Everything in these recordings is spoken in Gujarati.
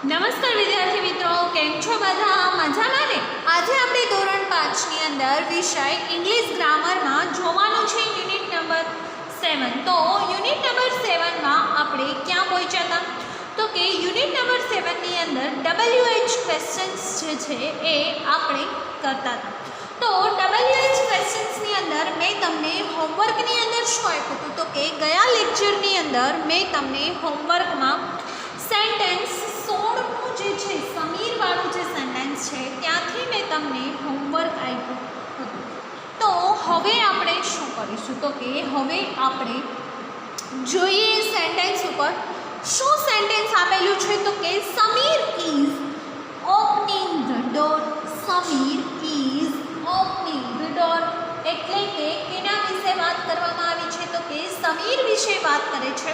નમસ્કાર વિદ્યાર્થી મિત્રો, કેમ છો બધા? મજામાં ને? આજે આપણે ધોરણ 5 ની અંદર વિષય ઇંગ્લિશ ગ્રામરમાં જોવાનું છે યુનિટ નંબર 7. તો યુનિટ નંબર 7 માં આપણે ક્યાં પહોંચ્યા હતા? તો કે યુનિટ નંબર 7 ની અંદર WH ક્વેશ્ચન્સ જે છે એ આપણે કરતા હતા. તો WH ક્વેશ્ચન્સ ની અંદર મેં તમને હોમવર્ક ની અંદર શું આપ્યું હતું? તો કે ગયા લેક્ચર ની અંદર મેં તમને હોમવર્કમાં સેન્ટેન્સ 16 નું જે છે સમીર વાળું જે સેન્ટેન્સ છે ત્યાંથી મેં તમને હોમવર્ક આપ્યું હતું. તો હવે આપણે શું કરીશું? તો કે હવે આપણે જોઈએ સેન્ટેન્સ ઉપર શું સેન્ટેન્સ આપેલું છે. તો કે Sameer is opening the door. Sameer is opening the door એટલે કે કેના વિશે વાત કરવામાં આવી છે? તો કે સમીર વિશે વાત કરે છે.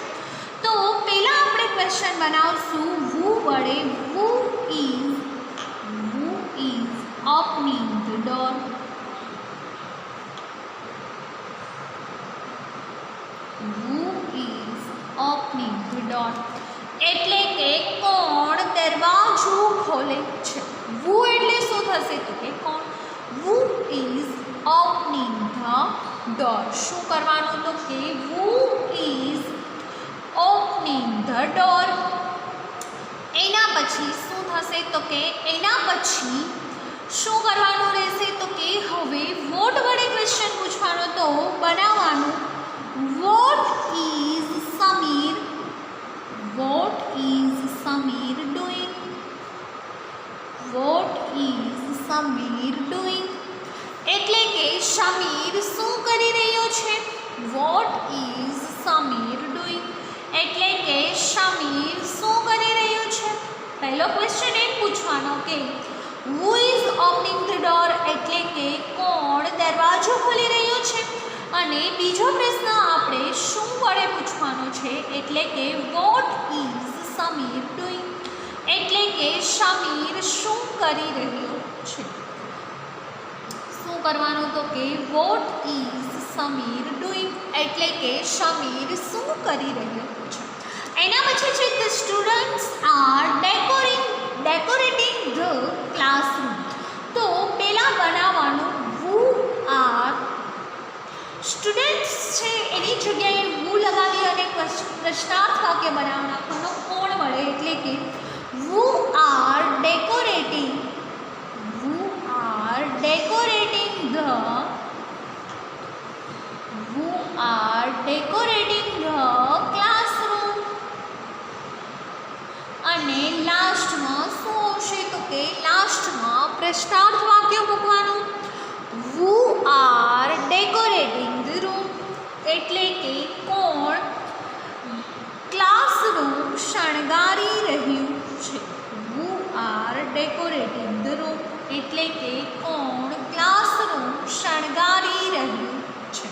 તો પહેલા આપણે ક્વેશ્ચન બનાવશું who વડે. who is opening the door? who is opening the door એટલે કે કોણ દરવાજો ખોલે છે. who એટલે શું થશે? તો કે કોણ. who is opening the door શું કરવાનું? તો કે who is opening the door. એના પછી શું થશે? તો કે એના પછી શું કરવાનું રહેશે? તો કે હવે વોટ વડે ક્વેશ્ચન પૂછવાનો. તો બનાવવાનું what is Sameer doing. What is Sameer doing એટલે કે સમીર શું કરી રહ્યો છે? વોટ ઇઝ સમીર ડુઈંગ એટલે કે સમીર શું કરી રહ્યું છે? પહેલો ક્વેશ્ચન એ પૂછવાનો કે who is opening the door એટલે કે કોણ દરવાજો ખોલી રહ્યો છે. અને બીજો પ્રશ્ન આપણે શું વડે પૂછવાનો છે એટલે કે what is સમીર doing એટલે કે સમીર શું કરી રહ્યો છે. શું કરવાનું? તો કે what is સમીર doing એટલે કે સમીર શું કરી રહ્યો છે. એના પછી છે the students are decorating the classroom. તો પહેલા બનાવવાનું who are. સ્ટુડન્ટ્સ છે એની જગ્યાએ who લગાવી અને પ્રશ્નાર્થ વાક્ય બનાવી નાખવાનો કોણ વડે એટલે કે who are decorating the classroom. અને લાસ્ટમાં શું આવશે? તો કે લાસ્ટમાં પ્રશ્નાર્થ વાક્ય મૂકવાનું who are decorating the room એટલે કે કોણ ક્લાસરૂમ શણગારી રહ્યું છે. who are decorating the room એટલે કે કોણ ક્લાસરૂમ શણગારી રહ્યું છે.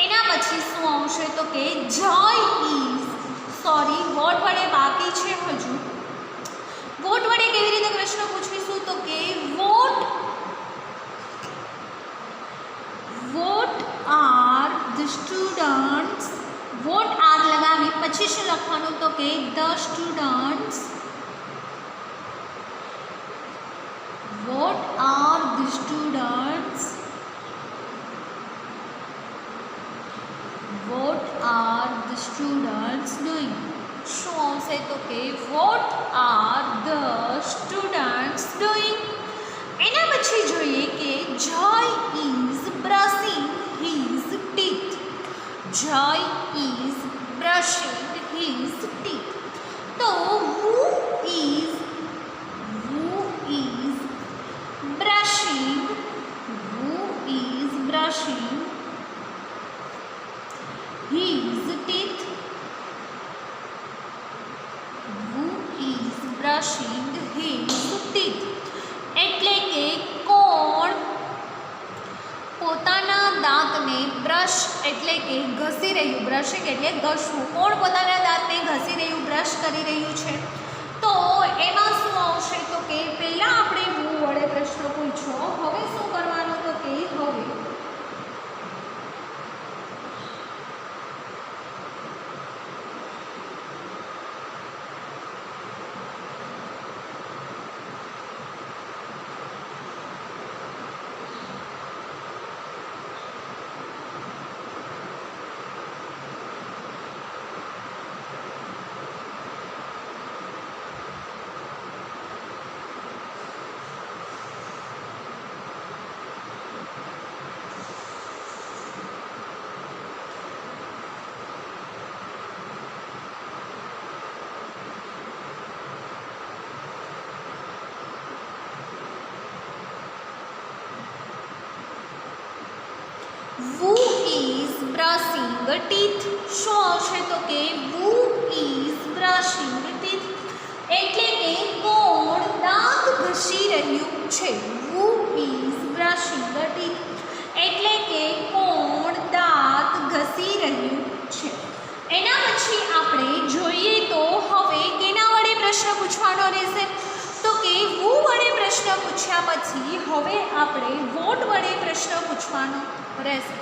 એના પછી શું આવશે? તો કે joy is વોટ વડે બાકી છે હજુ. વોટ વડે કેવી રીતે પ્રશ્ન પૂછીશું? તો કે what are the students. What are લગાવી પછી શું લખવાનું? તો કે the students. What are the students doing. શું આવશે? તો કે what are the students doing. એના પછી જોઈએ કે Joy is brushing his teeth. Joy is brushing his teeth. તો who is brushing his teeth. brushing his teeth એટલે કે કોણ પોતાના દાંતને બ્રશ એટલે કે ઘસી રહ્યું. બ્રશિંગ એટલે ઘસવું. કોણ પોતાના દાંતને ઘસી રહ્યું, બ્રશ કરી રહ્યું છે. તો એમાં શું આવશે? તો કે પહેલા આપણે who વડે પ્રશ્ન પૂછ્યો. હવે શું કરવાનું? તો કે હવે ઇઝ બ્રશિંગ ટીથ. શું આવશે તો કે who is brushing teeth. એટલે કે કોણ દાંત ઘસી રહ્યું છે. who is brushing teeth. એટલે કે કોણ દાંત ઘસી રહ્યું છે. એના પછી આપણે જોઈએ તો હવે કેના વડે પ્રશ્ન પૂછવાનો રહેશે તો કે who વડે પ્રશ્ન પૂછ્યા પછી હવે આપણે what વડે પ્રશ્ન પૂછવાનો રહેશે.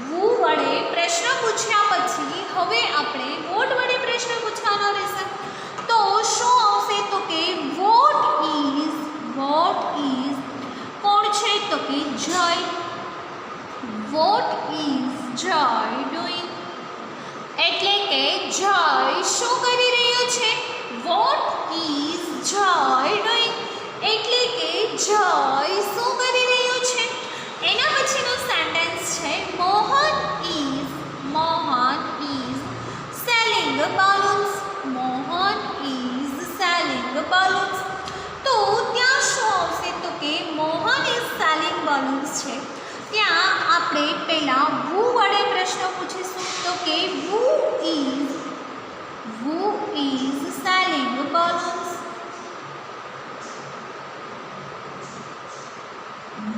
who વડે પ્રશ્ન પૂછ્યા પછી હવે આપણે what વડે પ્રશ્ન પૂછવાનો રહેશે. તો શું આવશે તો કે what is કોણ છે તો કે જય. what is Joy doing. એટલે કે જય શું કરી રહ્યો છે. what is Joy doing. એટલે કે જય શું કરી રહ્યો છે. એના પછીનું સેન્ટેન્સ છે Mohan is selling balloons. Mohan is selling balloons. તો ત્યાં શું આવશે તો કે મોહન is selling balloons છે. ત્યાં આપણે પહેલા who વડે પ્રશ્ન પૂછીશું તો કે who is selling balloons.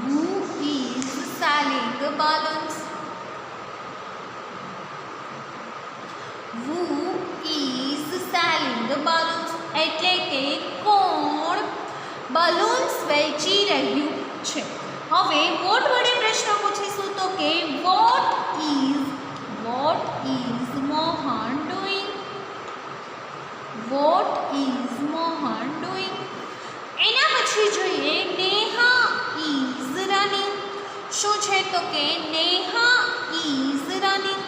who is selling balloons. who is selling balloons. એટલે કે કોણ બલૂન્સ વેચી રહ્યું છે. હવે what વડે પ્રશ્ન પૂછીશું તો કે what is Mohan doing. what is Mohan doing. એના પછી જોઈએ નેહા is running. શું છે તો કે નેહા is running.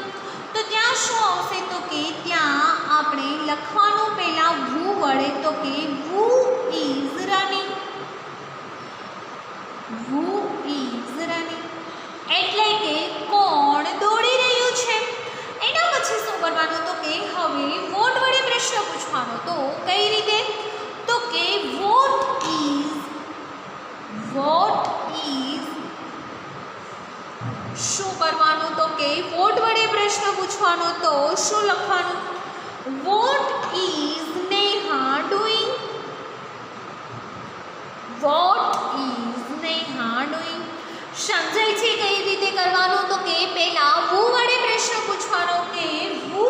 તો ત્યાં શું આવશે તો કે ત્યાં આપણે લખવાનું પહેલા who વડે તો કે who is running. who is running. એટલે કે કોણ દોડી રહ્યું છે. એના પછી શું કરવાનું તો કે હવે what વડે પ્રશ્ન પૂછવાનો. તો કઈ રીતે તો કે what is શું કરવાનું તો કે what વડે પ્રશ્ન પૂછવાનો. તો શું લખવાનું what is Neha doing. what is Neha doing. સમજાય છે કઈ રીતે કરવાનું તો કે પહેલા who વડે પ્રશ્ન પૂછવાનો કે who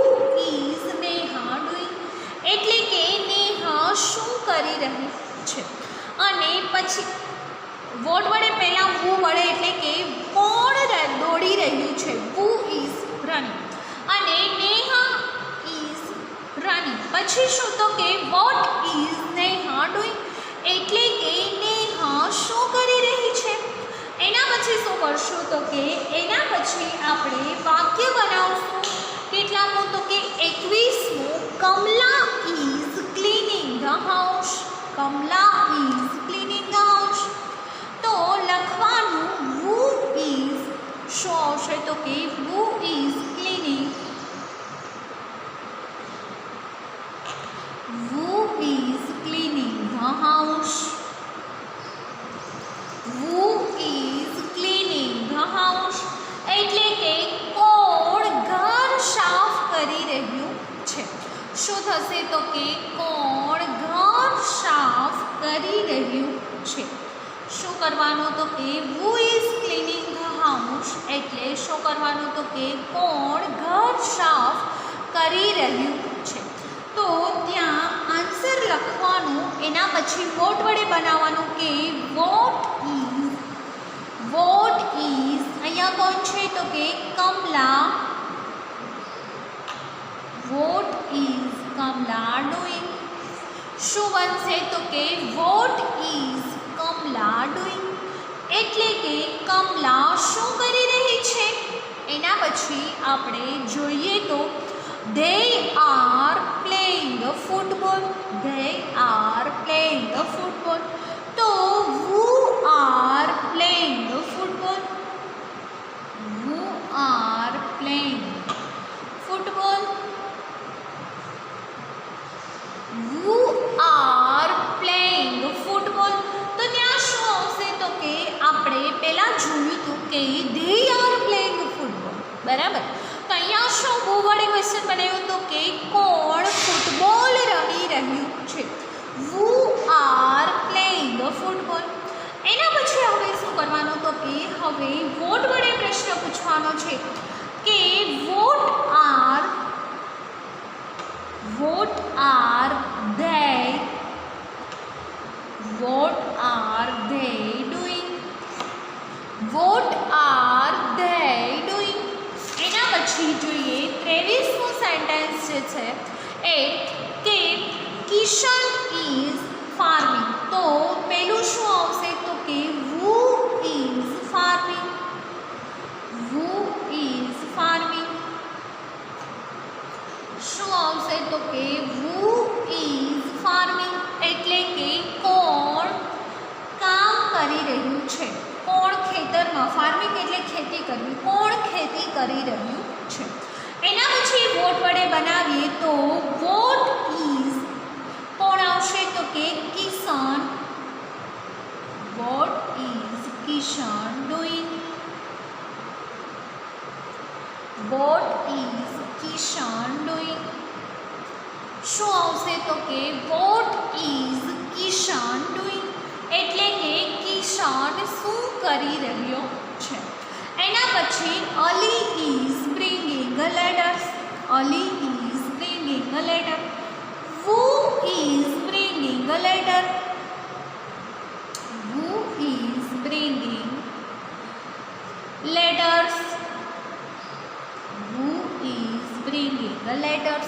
is Neha doing. એટલે કે નેહા શું કરી રહી છે. અને પછી what વડે પહેલા who વડે એટલે કે કોણ દોડી રહ્યું છે. who is running. અને નેહા is running. પછી શું તો કે what is Neha doing. એટલે કે નેહા શું કરી રહી છે. એના પછી શું કરશું તો કે એના પછી આપણે વાક્ય બનાવશું. કેટલામું તો કે 21મું Kamala is cleaning the house. Kamala is cleaning the house. તો લખવાનું who is શું આવશે તો કે who is cleaning. who is cleaning the house. who is cleaning the house. એટલે કે કોણ ઘર સાફ કરી રહ્યું છે. શું થશે તો કે કોણ ઘર સાફ કરી રહ્યું છે. શું કરવાનું તો કે who is cleaning the house. એટલે શું કરવાનું તો કે કોણ ઘર સાફ કરી રહ્યું છે. તો ત્યાં આન્સર લખવાનું. એના પછી what વડે બનાવવાનું કે what is અહીંયા કોણ છે તો કે Kamala. what is Kamala doing. શું બનશે તો કે what is કમલા doing. એટલે કે કમલા શું કરી રહી છે. એના પછી આપણે જોઈએ તો they are playing football. they are playing football. તો who are playing football. who are playing football. who are playing football. તો ત્યાં શું આવશે તો કે આપણે પહેલાં જોયું હતું કે they are playing football. बराबर। तो अहींया शुं वो वडे क्वेश्चन बनाव्युं तो के कोण फूटबॉल रमी रह्युं छे, who are playing football। एना पछी हवे शुं करवानुं तो के हवे वोट वडे प्रश्न पूछवानो छे के what are they doing, what are they doing। एना पछी जोईए 23मो सेंटेन्स जे छे ए के किशन इज फार्मिंग। तो पेलुं शुं आवशे तो के who is farming, who is farming। शुं आवशे तो के who is farming एटले के कोण काम करी रह्युं छे, कोण खेतरमां, फार्मिंग एटले खेती करवी, कोण खेती करी रह्युं छे। एना पछी वोट वडे बनावीए तो वोट इज कोण आवशे तो के किसान, वोट इज किसान डूइंग, वोट इज किसान डूइंग। शुं आवशे तो के वोट इज किसान डूइंग एटले के किसान शुं करी रह्यो छे। एना पछी Ali is bringing a letter, Ali is bringing a letter, who is bringing a letter, who is bringing letters, who is bringing a letters।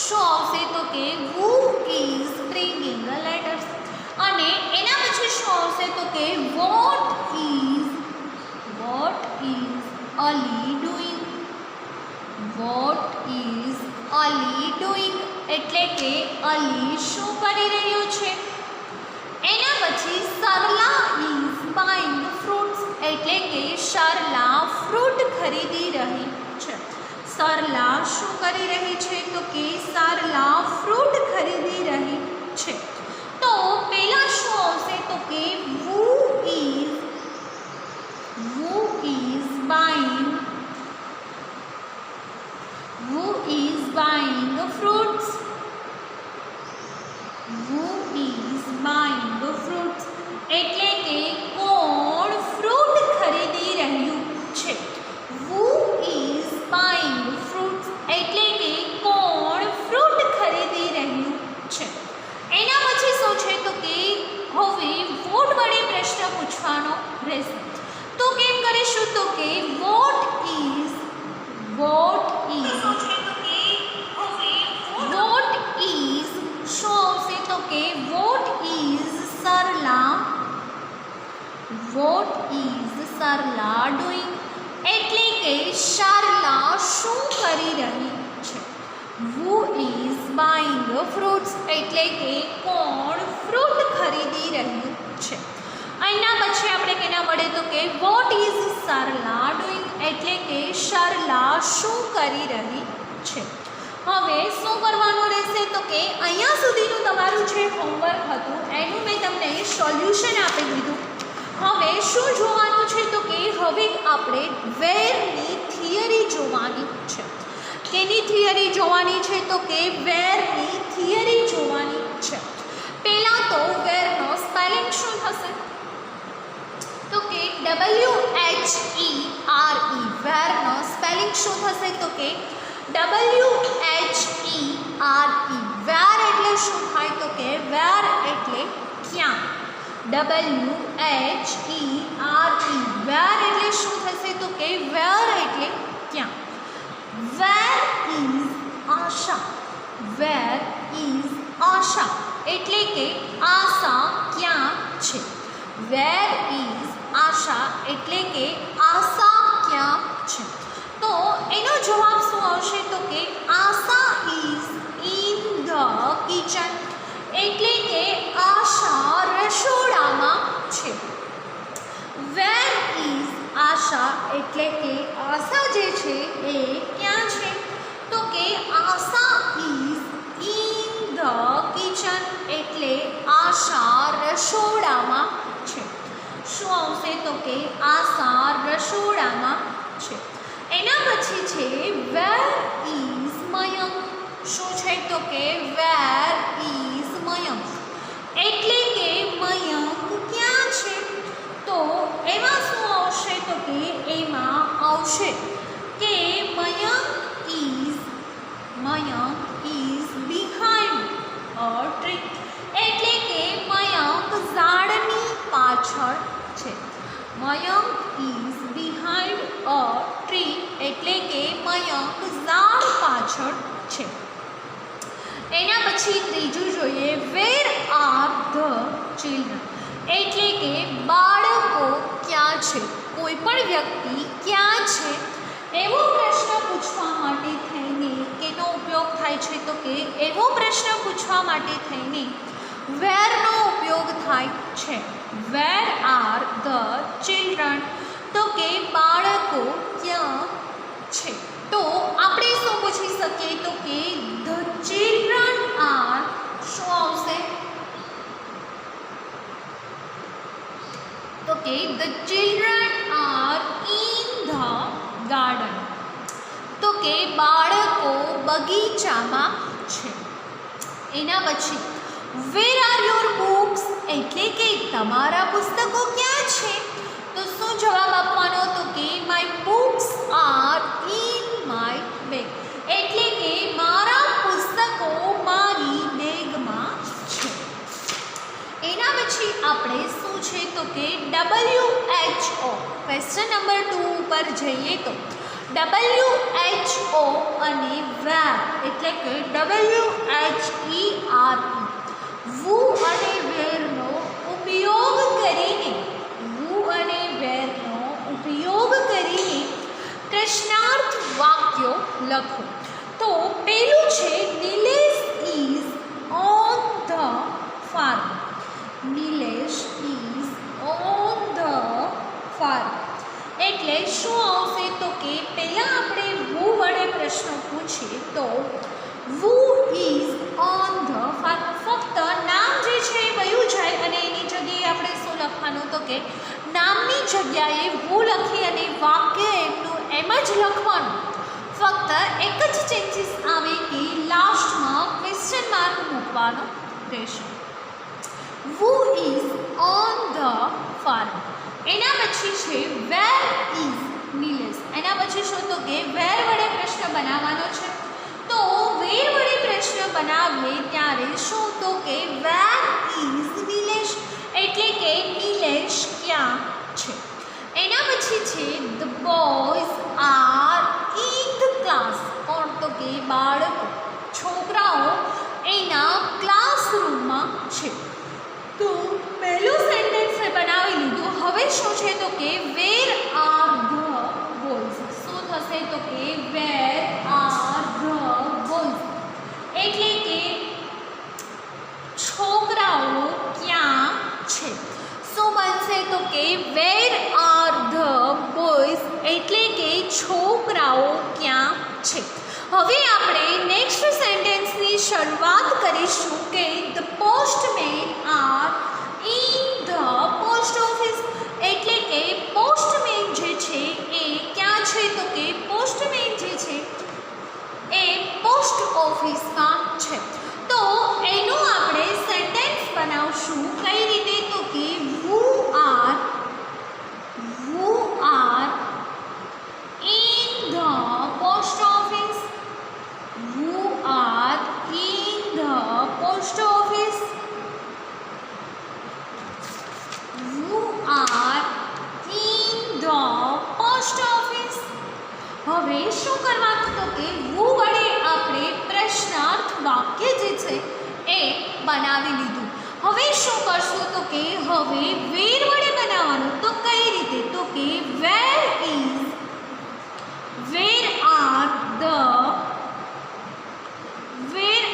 शुं आवशे तो के who is bringing a letters अने एना पछी शुं आवशे तो के what is Ali doing, what is Ali doing एटले के अली शुं करी रह्यो छे। एना पछी सरला इज बाइंग फ्रूट्स एटले के सरला फ्रूट खरीदी रही छे, सरला शुं करी रही छे तो के सरला फ्रूट खरीदी रही छे। तो पेला शुं आवशे तो के who is buying fruits, who is buying fruits एटले के कोण फ्रूट खरीदी रह्युं छे, who is buying fruits एटले के कोण फ्रूट खरीदी रह्युं छे। एना पछी शुं छे तो के हवे वोट वडे प्रश्न पूछवानो रहेशे। तो केम करीशुं तो के what is शुं आवशे तो के what is सरला doing एटले के सरला शुं करी रही छे, who is buying fruits एटले के कोण फ्रूट खरीदी रह्युं छे। अहींना पछी आपणे केना वडे तो के what is सरला doing एटले के सरला शुं करी रही छे। हवे शुं करवानुं रहेशे तो के अहींया सुधीनुं तमारुं जे होमवर्क हतुं एनुं मैं तमने सोल्यूशन आपी दीधुं। हवे शुं जोवानुं छे तो के हवे आपणे वेરની थियरी जोवानी छे। केनी थियरी जोवानी छे तो के वेરની थियरी जोवानी छे। पहेला तो वेरनो स्पेलिंग शुं थशे तो के WHERE, वेरनो स्पेलिंग शुं थशे तो के WHERE, वेर एटले शुं थाय तो के वेर एटले क्यां, WHERE, वेर एटले शुं थशे तो के वेर एटले क्यां। Where is Asha, where is Asha एटले के आशा क्यां छे, वेर इज आशा एटले के आशा क्यां छे। तो एनो जवाब शुं आवशे तो के आशा इज इन ध किचन एटले के आशा रसोડામાં છે। વેર ઇઝ આશા એટલે કે આશા જે છે એ ક્યાં છે તો કે આશા ઇઝ ઇન ધ કિચન એટલે આશા રસોડામાં છે। શું આવશે તો કે આશા રસોડામાં છે। એના પછી છે વેર ઇઝ મયંક. શું છે તો કે વેર ઇઝ મયંક, એટલે કે મયંક ક્યાં છે? તો એમાં શું આવશે તો કે એમાં આવશે કે Mayank is behind a tree, એટલે કે મયંક ઝાડની પાછળ છે. Mayank is behind a tree, એટલે કે મયંક ઝાડ પાછળ છે. એના પછી ત્રીજું જોઈએ વેર આર ધ ચિલ્ડ્રન, એટલે કે બાળકો ક્યાં છે? કોઈ પણ વ્યક્તિ ક્યાં છે એવો પ્રશ્ન પૂછવા માટે થઈને કેનો ઉપયોગ થાય છે તો કે એવો પ્રશ્ન પૂછવા માટે થઈને વેરનો ઉપયોગ થાય છે. વેર આર ધ ચિલ્ડ્રન, તો કે બાળકો ક્યાં છે? તો આપણે શું પૂછી શકીએ તો કે ધ ચિલ્ડ્રન આર, શું આવશે તો કે the children are in the garden, તો કે બાળકો બગીચામાં છે. એના પછી વેર આર યોર બુક્સ, એટલે કે તમારા પુસ્તકો ક્યાં છે? તો શું જવાબ આપવાનો તો કે my books are in my bag, એટલે કે મારા પુસ્તકો મારી બેગમાં છે. એના પછી આપણે શું છે તો કે WHO, ક્વેશ્ચન નંબર 2 ઉપર જઈએ તો WHO અને વેર, એટલે કે WHERE, વુ અને વેરનો ઉપયોગ કરીને, પ્રશ્નાર્થ વાક્યો લખો. તો પેલું છે Nilesh is on the farm. Nilesh is on the farm, એટલે શું આવશે તો કે પહેલાં આપણે વુ વડે પ્રશ્ન પૂછીએ તો who is on the farm, ફક્ત નામ જે છે એ વયું જાય અને એની જગ્યાએ આપણે શું લખવાનું તો કે નામની જગ્યાએ વુ લખી અને વાક્ય એમનું એમ જ લખવાનું. ફક્ત એક જ ચેન્જીસ આવે કે લાસ્ટમાં ક્વેશ્ચન માર્ક મૂકવાનો રહેશે. Who is on the farm. એના પછી છે વેર ઇઝ નિલેશ. એના પછી શું તો કે વેર વડે પ્રશ્ન બનાવવાનો છે. તો વેર વડે પ્રશ્ન બનાવીએ ત્યારે શું તો કે વેર ઇઝ નિલેશ, એટલે કે નિલેશ ક્યાં છે? એના પછી છે the boys are in the class. કોણ તો કે બાળકો, છોકરાઓ એના ક્લાસરૂમમાં છે. તો પહેલું સેન્ટેન્સ બનાવી લીધું. હવે શું છે તો કે વેર આર ધ બોયઝ. શું થશે તો કે વેર આર ધ બોયઝ, એટલે કે છોકરાઓ ક્યાં છે? શું બનશે તો કે વેર આર ધ બોયઝ, એટલે કે છોકરાઓ ક્યાં છે? હવે આપણે નેક્સ્ટ સેન્ટેન્સની શરૂઆત કરીશું કે the postman R in the post office, એટલે કે પોસ્ટમેન જે છે એ ક્યાં છે તો કે પોસ્ટમેન જે છે એ પોસ્ટ ઓફિસમાં છે. તો એનું આપણે સેન્ટેન્સ બનાવશું કઈ રીતે તો કે we are in the post office. We are in the post office. We are in the post office. હવે શું કરવાનું તો કે વુ વડે આપણે પ્રશ્નાર્થ વાક્ય જે છે એ બનાવી લીધું. હવે શું કરશું તો કે હવે વેર વડે બનાવવાનું. તો કઈ રીતે તો કે where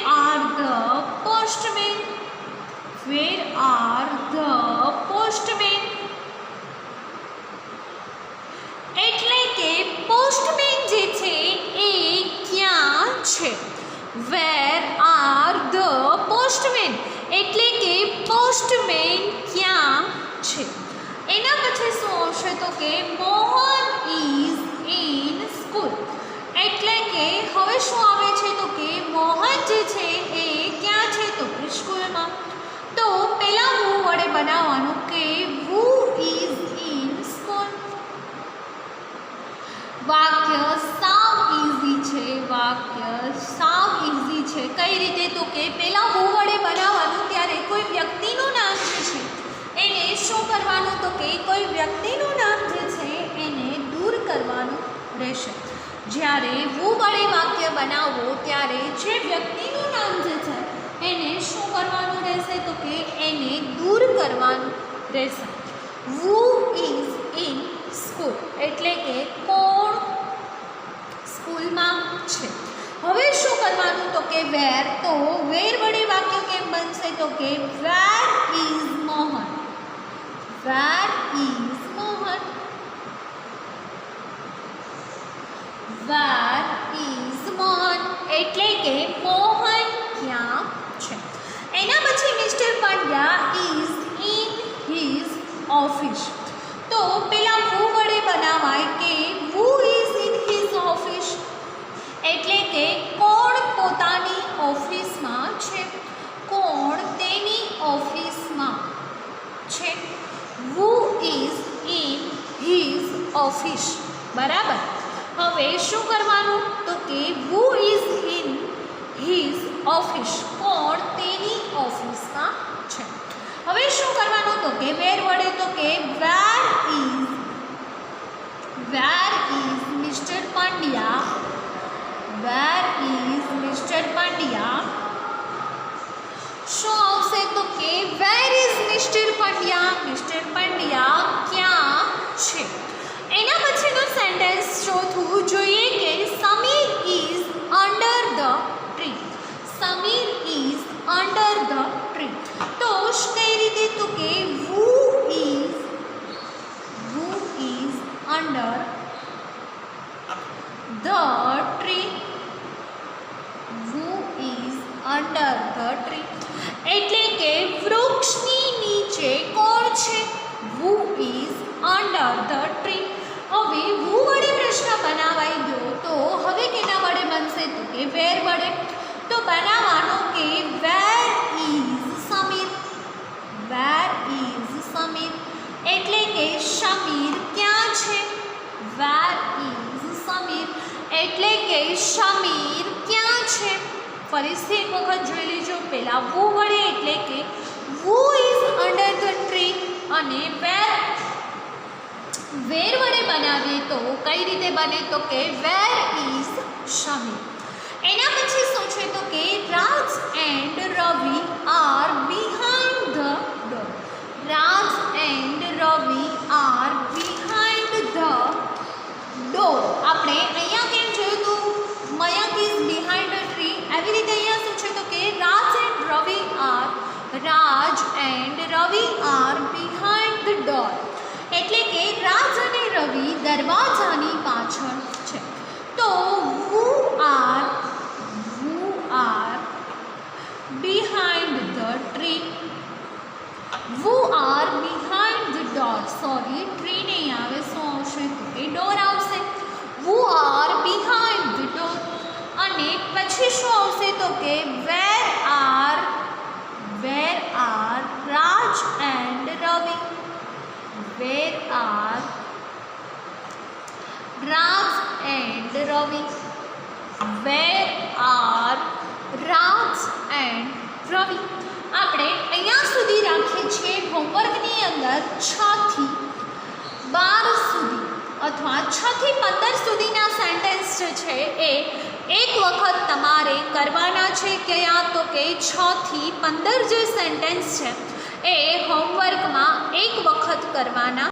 are the postman. Where are the postman, એટલે કે પોસ્ટમેન જે છે એ ક્યાં છે? વેર આર ધ પોસ્ટમેન, એટલે કે પોસ્ટમેન ક્યાં છે? એના પછી શું આવશે તો કે મોહન ઇઝ ઇન સ્કૂલ. કે હવે શું આવે છે તો કે મોહન જે છે એ ક્યાં છે તો કે સ્કૂલમાં. તો પહેલા વુ વડે બનાવવાનું કે વુ ઇઝ ઇન સ્કૂલ. વાક્ય સાવ ઇઝી છે, વાક્ય સાવ ઇઝી છે. કઈ રીતે તો કે પહેલા વુ વડે બનાવવાનું ત્યારે કોઈ વ્યક્તિનું નામ જે છે એને શું કરવાનું તો કે કોઈ વ્યક્તિનું નામ જે છે એને દૂર કરવાનું રહેશે. જ્યારે વુ વડે વાક્ય બનાવો ત્યારે જે વ્યક્તિનું નામ જે છે એને શું કરવાનું રહેશે તો કે એને દૂર કરવાનું રહેશે. વુ ઇઝ ઇન સ્કૂલ એટલે કે કોણ સ્કૂલમાં છે. હવે શું કરવાનું તો કે વેર. તો વેર વડે વાક્ય કેમ બનશે તો કે where is Mohan. Where is Mohan. Where is Mohan એટલે કે મોહન ક્યાં છે. એના પછી mister Pandya is in his office. તો પેલા વુ વડે બનાવાય કે who is in his office એટલે કે કોણ પોતાની ઓફિસમાં છે, કોણ તેની ઓફિસમાં છે. Who is in his office. બરાબર. હવે શું કરવાનું તો કે who is in his office કોણ તેની ઓફિસમાં છે. હવે શું કરવાનું તો કે વેર વડે તો કે where is Mister Pandya. Where is Mister Pandya. શું આવશે તો કે where is Mister Pandya. Mister Pandya ક્યાં છે. એના પછીનું સેન્ટેન્સ ચોથું જોઈએ કે Sameer is under the tree. Sameer is under the tree. તો કઈ રીતે તો કે who is under the tree. Who is under the tree એટલે કે વૃક્ષની નીચે કોણ છે. Who is under the tree. હવે વુ વડે પ્રશ્ન બનાવાઈ ગયો તો હવે કેના વડે બનશે તો કે વેર વડે. તો બનાવવાનો કે where is Sameer. Where is Sameer એટલે કે સમીર ક્યાં છે. વેર ઇઝ સમીર એટલે કે સમીર ક્યાં છે. ફરીથી એક વખત જોઈ લેજો. પહેલા વુ વડે એટલે કે who is under the tree અને વેર વડે બનાવીએ તો કઈ રીતે બને તો કે વેર ઇઝ સમીર. એના પછી શું છે તો કે Raj and Ravi are behind the door. Raj and Ravi are behind the door. આપણે અહીંયા કેમ જોયું હતું Mayank is behind the tree. એવી રીતે અહીંયા શું છે તો કે Raj and Ravi are behind the door એટલે કે રાજ અને રવિ દરવાજાની પાછળ છે. તો we are behind the tree. We are behind the door. Sorry tree નહીં આવે. શું આવશે તો કે ડોર આવશે. We are behind the door. અને પછી શું આવશે તો કે where are Raj and Ravi. Where are Raj and Ravi. Where are Raj and Ravi. આપણે અહીંયા સુધી રાખીએ છીએ હોમવર્કની અંદર 6 થી 12 સુધી અથવા 6 થી 15 સુધીના સેન્ટેન્સ જે છે એ એક વખત તમારે કરવાના છે. કયા તો કે 6 થી 15 જે સેન્ટેન્સ છે એ હોમવર્કમાં એક વખત કરવાના